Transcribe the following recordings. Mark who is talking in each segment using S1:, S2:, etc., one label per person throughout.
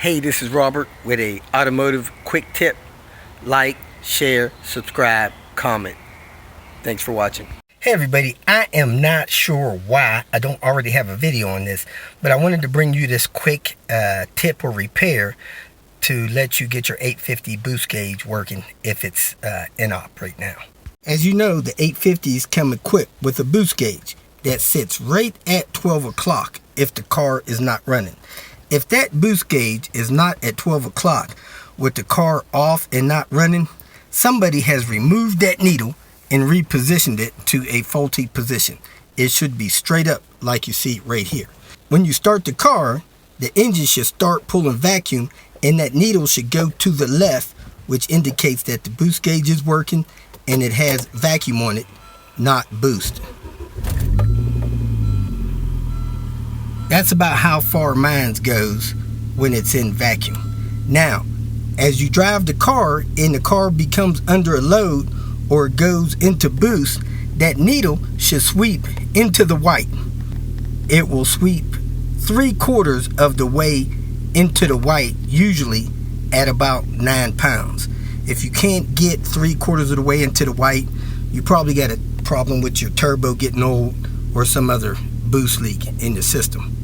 S1: Hey, this is Robert with a automotive quick tip. Like, share, subscribe, comment. Thanks for watching. Hey everybody, I am not sure why I don't already have a video on this, but I wanted to bring you this quick tip or repair to let you get your 850 boost gauge working if it's in op right now. As you know, the 850s come equipped with a boost gauge that sits right at 12 o'clock if the car is not running. If that boost gauge is not at 12 o'clock with the car off and not running, somebody has removed that needle and repositioned it to a faulty position. It should be straight up like you see right here. When you start the car, the engine should start pulling vacuum and that needle should go to the left, which indicates that the boost gauge is working and it has vacuum on it, not boost. That's about how far mine goes when it's in vacuum. Now, as you drive the car and the car becomes under a load or goes into boost, that needle should sweep into the white. It will sweep 3/4 of the way into the white, usually at about 9 pounds. If you can't get 3/4 of the way into the white, you probably got a problem with your turbo getting old or some other boost leak in the system.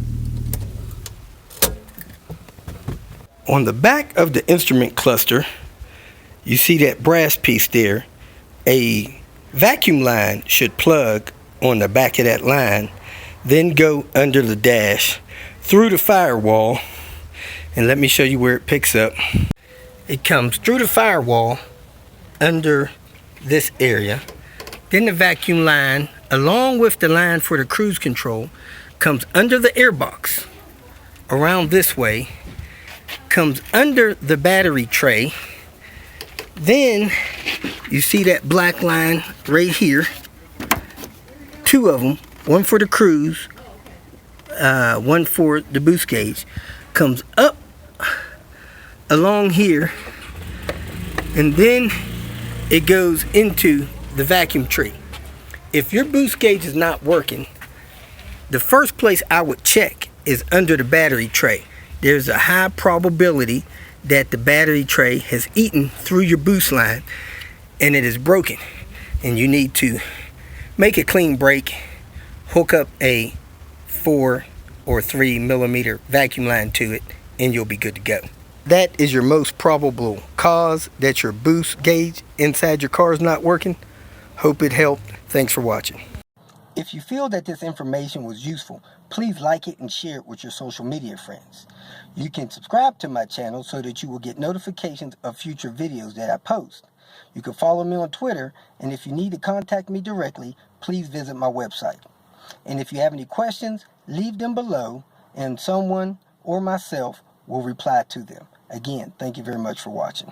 S1: On the back of the instrument cluster, you see that brass piece there. A vacuum line should plug on the back of that line, then go under the dash, through the firewall, and let me show you where it picks up. It comes through the firewall, under this area, then the vacuum line, along with the line for the cruise control, comes under the airbox, around this way, comes under the battery tray. Then you see that black line right here, 2 of them, one for the cruise, one for the boost gauge, comes up along here, and then it goes into the vacuum tree. If your boost gauge is not working, the first place I would check is under the battery tray. There's a high probability that the battery tray has eaten through your boost line and it is broken, and you need to make a clean break, hook up a 4 or 3 millimeter vacuum line to it, and you'll be good to go. That is your most probable cause that your boost gauge inside your car is not working. Hope it helped. Thanks for watching. If you feel that this information was useful, please like it and share it with your social media friends. You can subscribe to my channel so that you will get notifications of future videos that I post. You can follow me on Twitter, and if you need to contact me directly, please visit my website. And if you have any questions, leave them below, and someone or myself will reply to them. Again, thank you very much for watching.